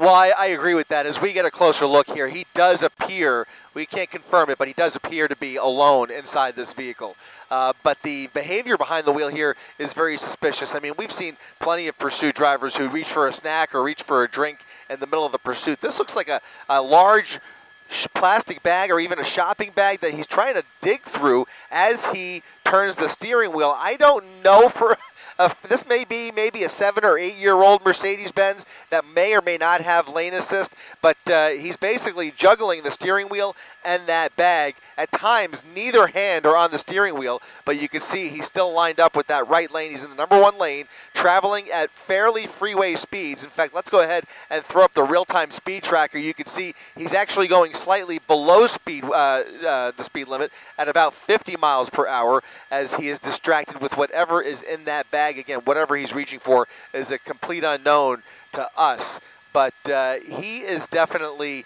Well, I agree with that. As we get a closer look here, he does appear, we can't confirm it, but he does appear to be alone inside this vehicle. But the behavior behind the wheel here is very suspicious. I mean, we've seen plenty of pursuit drivers who reach for a snack or reach for a drink in the middle of the pursuit. This looks like a large plastic bag or even a shopping bag that he's trying to dig through as he turns the steering wheel. I don't know for... this may be maybe a 7 or 8 year old Mercedes-Benz that may or may not have lane assist, but he's basically juggling the steering wheel and that bag. At times, neither hand are on the steering wheel, but you can see he's still lined up with that right lane. He's in the number 1 lane, traveling at fairly freeway speeds. In fact, let's go ahead and throw up the real-time speed tracker. You can see he's actually going slightly below speed, the speed limit at about 50 miles per hour as he is distracted with whatever is in that bag. Again, whatever he's reaching for is a complete unknown to us, but he is definitely...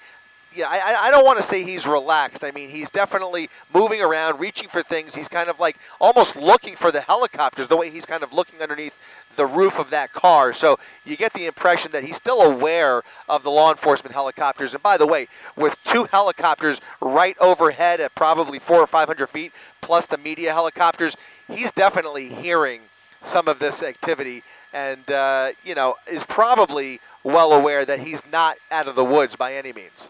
Yeah, I don't want to say he's relaxed. I mean, he's definitely moving around, reaching for things. He's kind of like almost looking for the helicopters, the way he's kind of looking underneath the roof of that car. So you get the impression that he's still aware of the law enforcement helicopters. And by the way, with 2 helicopters right overhead at probably 400 or 500 feet, plus the media helicopters, he's definitely hearing some of this activity and, you know, is probably well aware that he's not out of the woods by any means.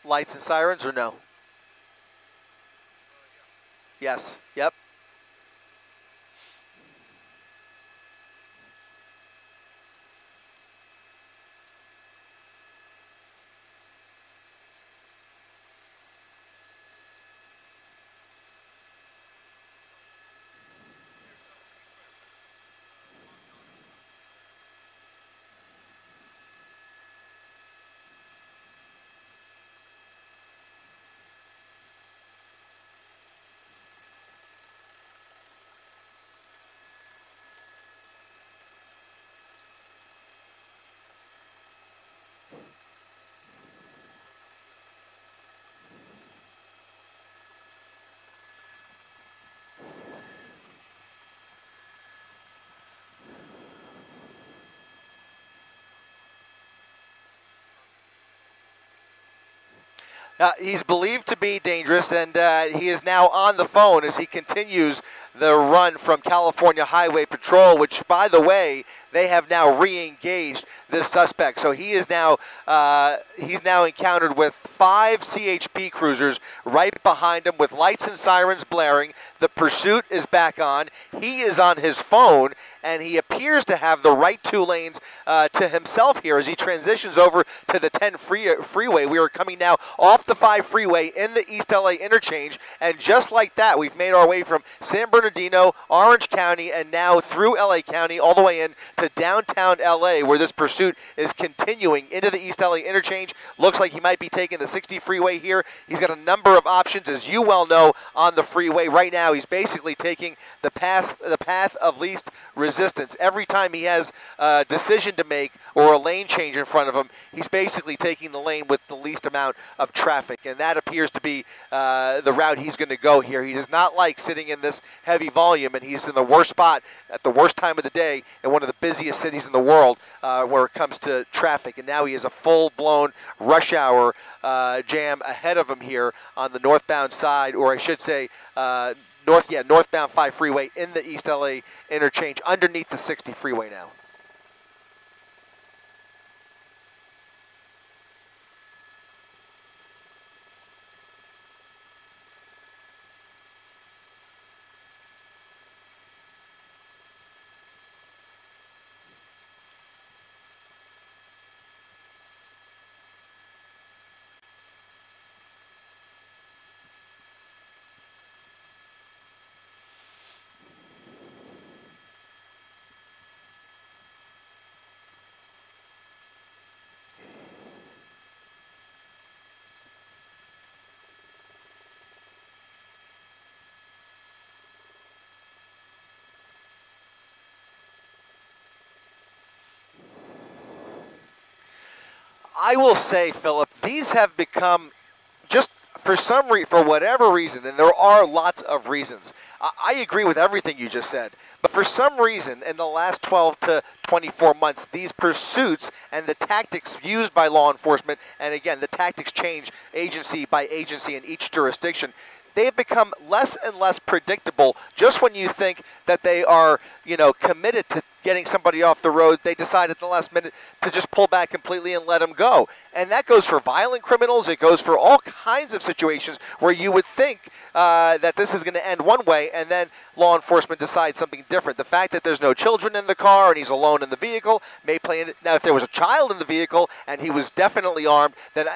Lights and sirens or no? Yes. Yep. He's believed to be dangerous, and he is now on the phone as he continues the run from California Highway Patrol, which, by the way, they have now re-engaged this suspect. So he is now he's now encountered with 5 CHP cruisers right behind him with lights and sirens blaring. The pursuit is back on. He is on his phone, and he appears to have the right 2 lanes to himself here as he transitions over to the 10 freeway. We are coming now off the 5 freeway in the East LA interchange, and just like that, we've made our way from San Bernardino Bernardino, Orange County, and now through LA County all the way in to downtown LA, where this pursuit is continuing into the East LA interchange. Looks like he might be taking the 60 freeway here. He's got a number of options, as you well know, on the freeway. Right now, he's basically taking the path of least resistance. Every time he has a decision to make or a lane change in front of him, he's basically taking the lane with the least amount of traffic, and that appears to be the route he's going to go here. He does not like sitting in this heavy volume, and he's in the worst spot at the worst time of the day in one of the busiest cities in the world where it comes to traffic. And now he has a full-blown rush hour jam ahead of him here on the northbound side, or I should say northbound 5 freeway in the East LA interchange underneath the 60 freeway now. I will say, Philip, these have become just for whatever reason, and there are lots of reasons. I agree with everything you just said, but for some reason, in the last 12 to 24 months, these pursuits and the tactics used by law enforcement, and again, the tactics change agency by agency in each jurisdiction, they have become less and less predictable. Just when you think that they are, committed to getting somebody off the road, they decide at the last minute to just pull back completely and let them go. And that goes for violent criminals. It goes for all kinds of situations where you would think that this is going to end one way, and then law enforcement decides something different. The fact that there's no children in the car and he's alone in the vehicle may play in it. Now, if there was a child in the vehicle and he was definitely armed, then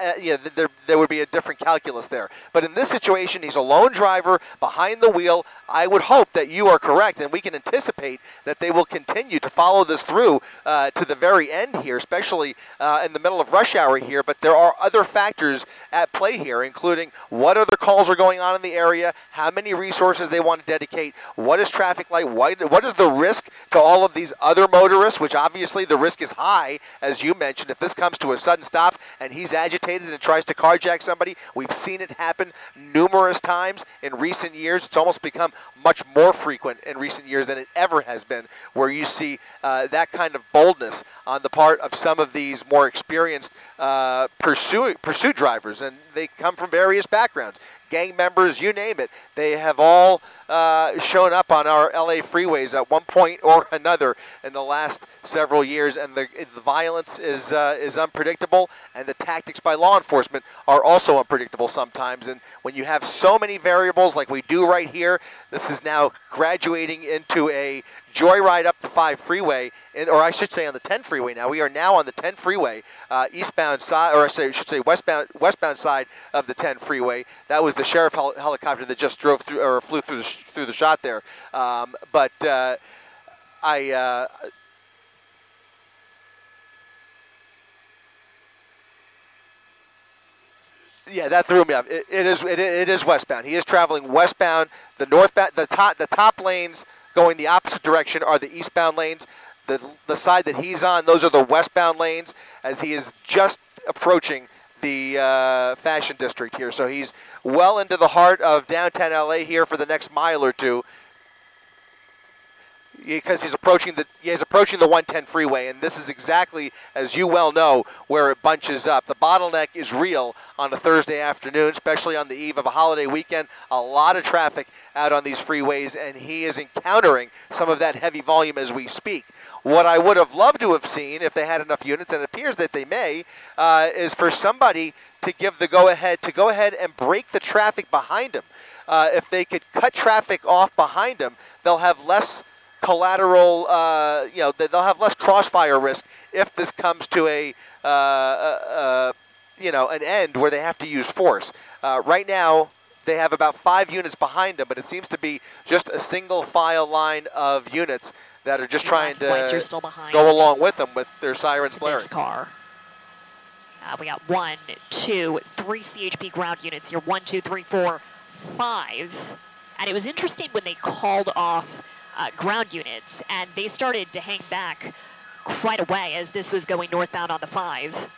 there would be a different calculus there. But in this situation, he's a lone driver behind the wheel. I would hope that you are correct, and we can anticipate that they will continue to follow this through to the very end here, especially in the middle of rush hour here. But there are other factors at play here, including what other calls are going on in the area, how many resources they want to dedicate, what is traffic like, what is the risk to all of these other motorists, which obviously the risk is high, as you mentioned. If this comes to a sudden stop and he's agitated and tries to carjack somebody, we've seen it happen numerous times in recent years. It's almost become much more frequent in recent years than it ever has been, where you see that kind of boldness on the part of some of these more experienced pursuit drivers, and they come from various backgrounds. Gang members, you name it. They have all shown up on our LA freeways at one point or another in the last several years, and the violence is unpredictable, and the tactics by law enforcement are also unpredictable sometimes. And when you have so many variables like we do right here, this is now graduating into a joyride up the 5 freeway, or I should say on the 10 freeway now. We are now on the 10 freeway, eastbound side, or I should say westbound side of the 10 freeway. That was the sheriff helicopter that just drove through, or flew through the shot there. Yeah, that threw me off. It is westbound. He is traveling westbound. The northbound, the top lanes going the opposite direction are the eastbound lanes. The side that he's on, those are the westbound lanes, as he is just approaching the Fashion District here. So he's well into the heart of downtown LA here for the next mile or two, because he's approaching the 110 freeway, and this is exactly, as you well know, where it bunches up. The bottleneck is real on a Thursday afternoon, especially on the eve of a holiday weekend. A lot of traffic out on these freeways, and he is encountering some of that heavy volume as we speak. What I would have loved to have seen, if they had enough units, and it appears that they may, is for somebody to give the go-ahead and break the traffic behind him. If they could cut traffic off behind him, they'll have less collateral, they'll have less crossfire risk if this comes to an end where they have to use force. Right now, they have about 5 units behind them, but it seems to be just a single file line of units that are just trying to go along with them with their sirens blaring. This car. We got 1, 2, 3 CHP ground units here. 1, 2, 3, 4, 5. And it was interesting when they called off ground units, and they started to hang back quite a way as this was going northbound on the 5.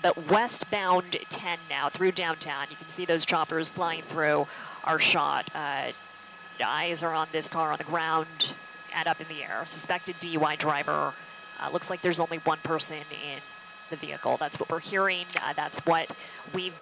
But westbound 10 now through downtown. You can see those choppers flying through our shot. Eyes are on this car on the ground and up in the air. Suspected DUI driver. Looks like there's only one person in the vehicle. That's what we're hearing. That's what we've...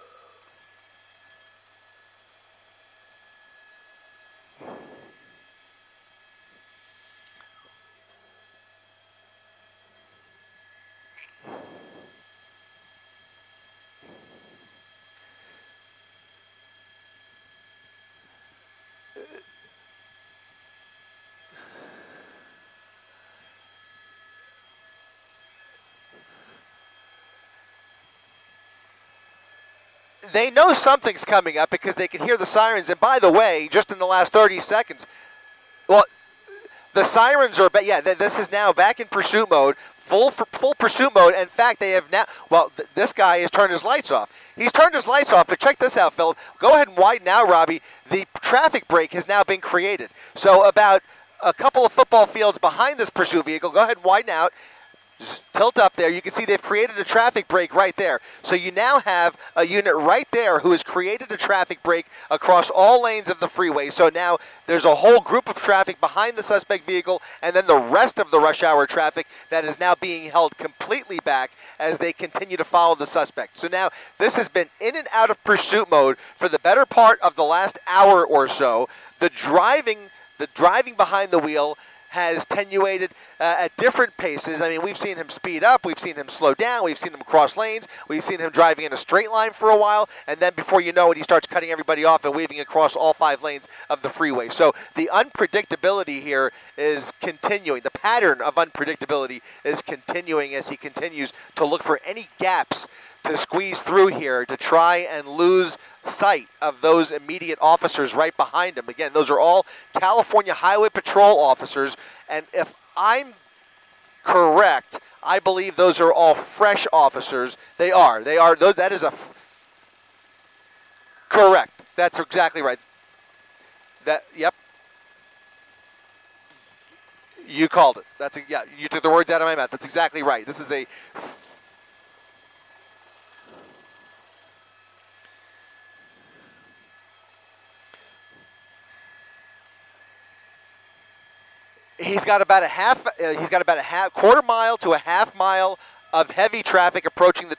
They know something's coming up because they can hear the sirens. And by the way, just in the last 30 seconds, well, the sirens are, yeah, this is now back in pursuit mode, full pursuit mode. In fact, they have now, well, this guy has turned his lights off. He's turned his lights off, but check this out, Philip. Go ahead and widen out, Robbie. The traffic break has now been created. So about a couple of football fields behind this pursuit vehicle, go ahead and widen out. Just tilt up there. You can see they've created a traffic break right there. So you now have a unit right there who has created a traffic break across all lanes of the freeway. So now there's a whole group of traffic behind the suspect vehicle, and then the rest of the rush hour traffic that is now being held completely back as they continue to follow the suspect. So now this has been in and out of pursuit mode for the better part of the last hour or so. The driving behind the wheel has attenuated at different paces. I mean, we've seen him speed up, we've seen him slow down, we've seen him cross lanes, we've seen him driving in a straight line for a while, and then before you know it, he starts cutting everybody off and weaving across all 5 lanes of the freeway. So the unpredictability here is continuing. The pattern of unpredictability is continuing as he continues to look for any gaps to squeeze through here to try and lose sight of those immediate officers right behind him. Again, those are all California Highway Patrol officers, and if I'm correct, I believe those are all fresh officers. They are. That is correct. That's exactly right. Yep. You called it. Yeah, you took the words out of my mouth. That's exactly right. This is a... He's got about a quarter mile to a half mile of heavy traffic approaching the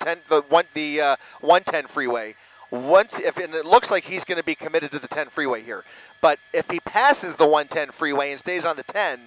110 freeway. And it looks like he's going to be committed to the 10 freeway here. But if he passes the 110 freeway and stays on the 10,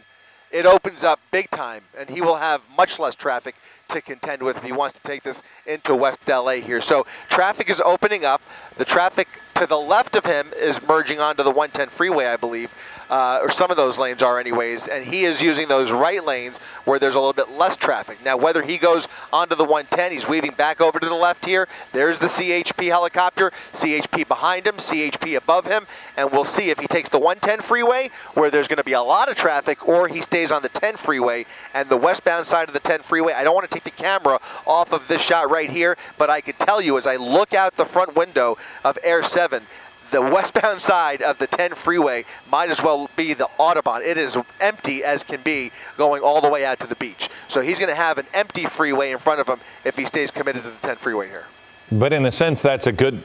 it opens up big time, and he will have much less traffic to contend with if he wants to take this into West LA here. So traffic is opening up. The traffic to the left of him is merging onto the 110 freeway, I believe. Or some of those lanes are anyways, and he is using those right lanes where there's a little bit less traffic. Now, whether he goes onto the 110, he's weaving back over to the left here. There's the CHP helicopter, CHP behind him, CHP above him, and we'll see if he takes the 110 freeway, where there's going to be a lot of traffic, or he stays on the 10 freeway and the westbound side of the 10 freeway. I don't want to take the camera off of this shot right here, but I could tell you as I look out the front window of Air 7, the westbound side of the 10 freeway might as well be the Autobahn. It is empty as can be going all the way out to the beach. So he's going to have an empty freeway in front of him if he stays committed to the 10 freeway here. But in a sense, that's good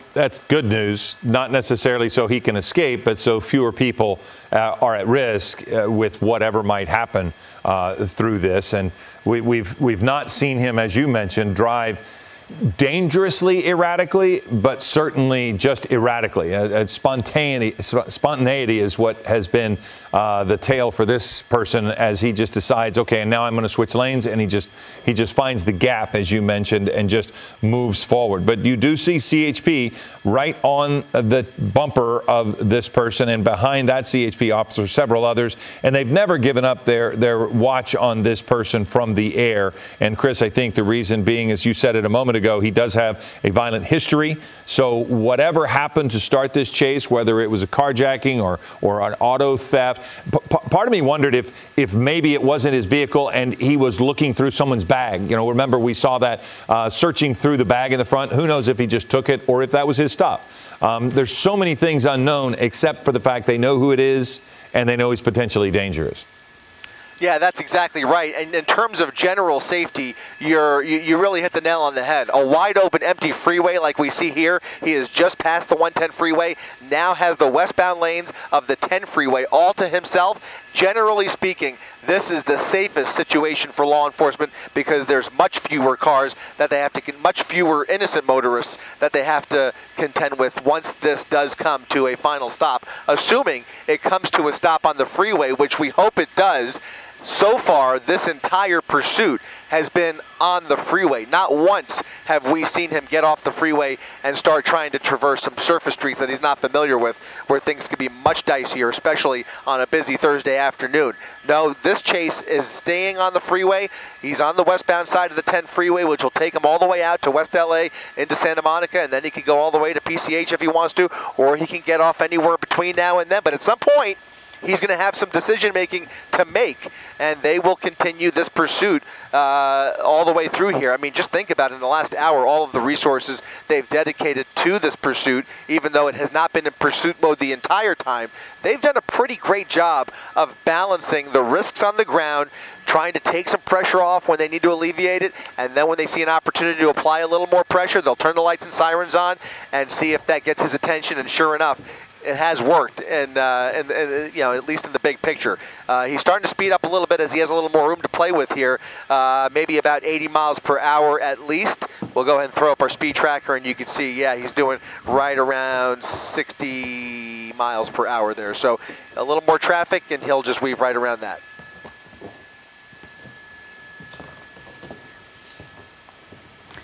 news, not necessarily so he can escape, but so fewer people are at risk with whatever might happen through this. And we've not seen him, as you mentioned, drive dangerously erratically, but certainly just erratically. Spontaneity is what has been the tale for this person as he just decides, okay, and now I'm going to switch lanes, and he just finds the gap, as you mentioned, and just moves forward. But you do see CHP right on the bumper of this person, and behind that CHP officer, several others, and they've never given up their watch on this person from the air. And Chris, I think the reason being, as you said it a moment ago, ago. He does have a violent history. So whatever happened to start this chase, whether it was a carjacking or an auto theft, part of me wondered if maybe it wasn't his vehicle and he was looking through someone's bag. You know, remember we saw that searching through the bag in the front. Who knows if he just took it or if that was his stop. There's so many things unknown except for the fact they know who it is and they know he's potentially dangerous. Yeah, that's exactly right. And in terms of general safety, you really hit the nail on the head. A wide open, empty freeway like we see here. He is just past the 110 freeway, now has the westbound lanes of the 10 freeway all to himself. Generally speaking, this is the safest situation for law enforcement because there's much fewer cars that they have to, much fewer innocent motorists that they have to contend with once this does come to a final stop, assuming it comes to a stop on the freeway, which we hope it does. So far, this entire pursuit has been on the freeway. Not once have we seen him get off the freeway and start trying to traverse some surface streets that he's not familiar with, where things could be much dicier, especially on a busy Thursday afternoon. No, this chase is staying on the freeway. He's on the westbound side of the 10 freeway, which will take him all the way out to West LA into Santa Monica, and then he can go all the way to PCH if he wants to, or he can get off anywhere between now and then. But at some point, he's going to have some decision-making to make, and they will continue this pursuit all the way through here. I mean, just think about it. In the last hour, all of the resources they've dedicated to this pursuit, even though it has not been in pursuit mode the entire time, they've done a pretty great job of balancing the risks on the ground, trying to take some pressure off when they need to alleviate it, and then when they see an opportunity to apply a little more pressure, they'll turn the lights and sirens on and see if that gets his attention, and sure enough, it has worked, and you know, at least in the big picture. He's starting to speed up a little bit as he has a little more room to play with here, maybe about 80 miles per hour at least. We'll go ahead and throw up our speed tracker, and you can see, yeah, he's doing right around 60 miles per hour there. So a little more traffic, and he'll just weave right around that.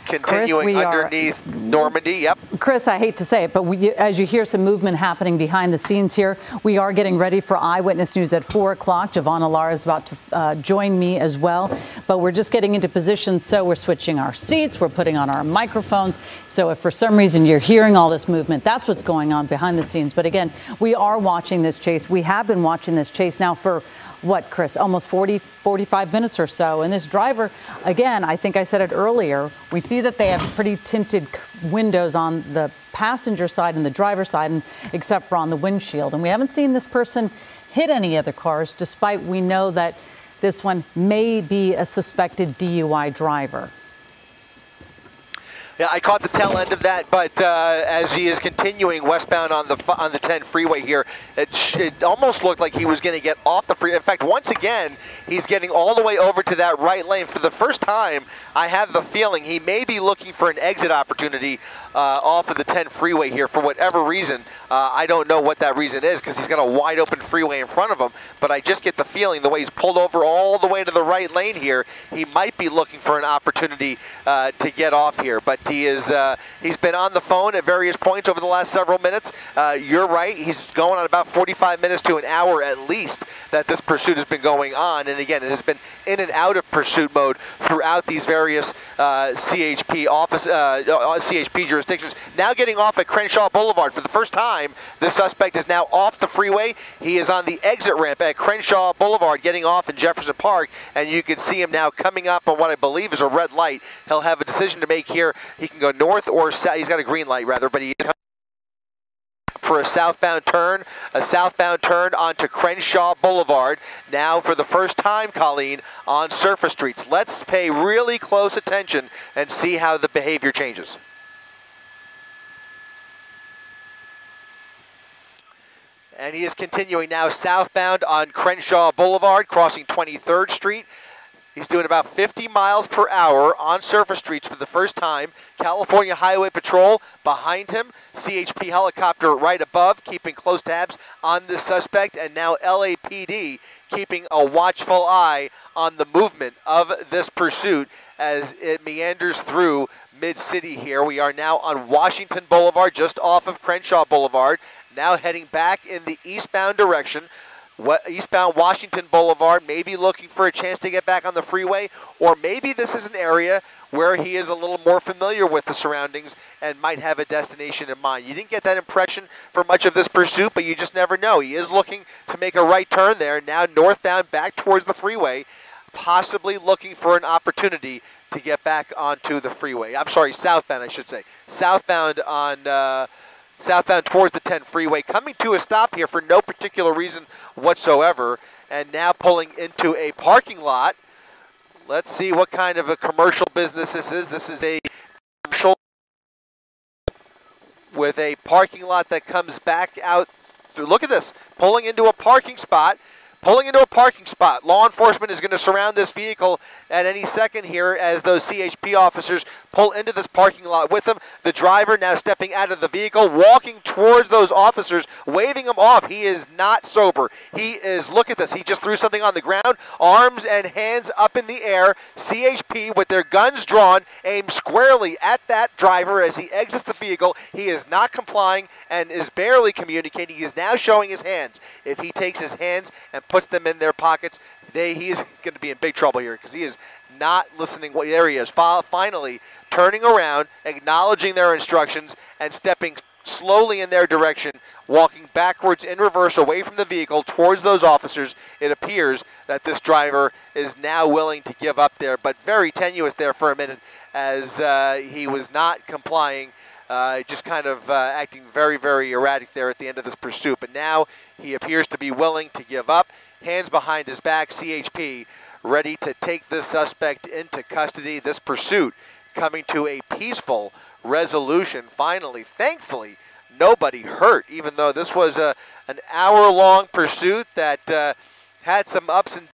Continuing Chris, underneath Normandy, yep. Chris, I hate to say it, but as you hear some movement happening behind the scenes here, we are getting ready for Eyewitness News at 4 o'clock. Javon Alar is about to join me as well, but we're just getting into position, so we're switching our seats, we're putting on our microphones. So if for some reason you're hearing all this movement, that's what's going on behind the scenes. But again, we are watching this chase. We have been watching this chase now for what, Chris, almost 45 minutes or so. And this driver, again, I think I said it earlier, we see that they have pretty tinted windows on the passenger side and the driver's side, and except for on the windshield. And we haven't seen this person hit any other cars, despite we know that this one may be a suspected DUI driver. Yeah, I caught the tail end of that, but as he is continuing westbound on the 10 freeway here, it almost looked like he was going to get off the freeway. In fact, once again, he's getting all the way over to that right lane. For the first time, I have the feeling he may be looking for an exit opportunity off of the 10 freeway here for whatever reason. I don't know what that reason is because he's got a wide open freeway in front of him, but I just get the feeling the way he's pulled over all the way to the right lane here, he might be looking for an opportunity to get off here. But he's been on the phone at various points over the last several minutes. You're right, he's going on about 45 minutes to an hour at least that this pursuit has been going on. And again, it has been in and out of pursuit mode throughout these various CHP jurisdictions. Now getting off at Crenshaw Boulevard for the first time, the suspect is now off the freeway. He is on the exit ramp at Crenshaw Boulevard, getting off in Jefferson Park, and you can see him now coming up on what I believe is a red light. He'll have a decision to make here. He can go north or south. He's got a green light rather, but he is for a southbound turn onto Crenshaw Boulevard. Now for the first time, Colleen, on surface streets. Let's pay really close attention and see how the behavior changes. And he is continuing now southbound on Crenshaw Boulevard, crossing 23rd Street. He's doing about 50 miles per hour on surface streets for the first time. California Highway Patrol behind him. CHP helicopter right above, keeping close tabs on the suspect. And now LAPD keeping a watchful eye on the movement of this pursuit as it meanders through mid-city here. We are now on Washington Boulevard, just off of Crenshaw Boulevard. Now heading back in the eastbound direction. eastbound Washington Boulevard, maybe looking for a chance to get back on the freeway, or maybe this is an area where he is a little more familiar with the surroundings and might have a destination in mind. You didn't get that impression for much of this pursuit, but you just never know. He is looking to make a right turn there, now northbound back towards the freeway, possibly looking for an opportunity to get back onto the freeway. I'm sorry, southbound, I should say. Southbound towards the 10 freeway, coming to a stop here for no particular reason whatsoever, and now pulling into a parking lot. Let's see what kind of a commercial business this is. This is a commercial with a parking lot that comes back out. Look at this, pulling into a parking spot. Law enforcement is going to surround this vehicle at any second here as those CHP officers pull into this parking lot with them. The driver now stepping out of the vehicle, walking towards those officers, waving them off. He is not sober. He is, look at this, he just threw something on the ground, arms and hands up in the air. CHP with their guns drawn, aimed squarely at that driver as he exits the vehicle. He is not complying and is barely communicating. He is now showing his hands. If he takes his hands and puts them in their pockets, he is going to be in big trouble here because he is not listening. There he is, finally turning around, acknowledging their instructions, and stepping slowly in their direction, walking backwards in reverse away from the vehicle towards those officers. It appears that this driver is now willing to give up there, but very tenuous there for a minute as he was not complying. Just kind of acting very, very erratic there at the end of this pursuit. But now he appears to be willing to give up. Hands behind his back, CHP ready to take this suspect into custody. This pursuit coming to a peaceful resolution finally. Thankfully, nobody hurt, even though this was an hour-long pursuit that had some ups and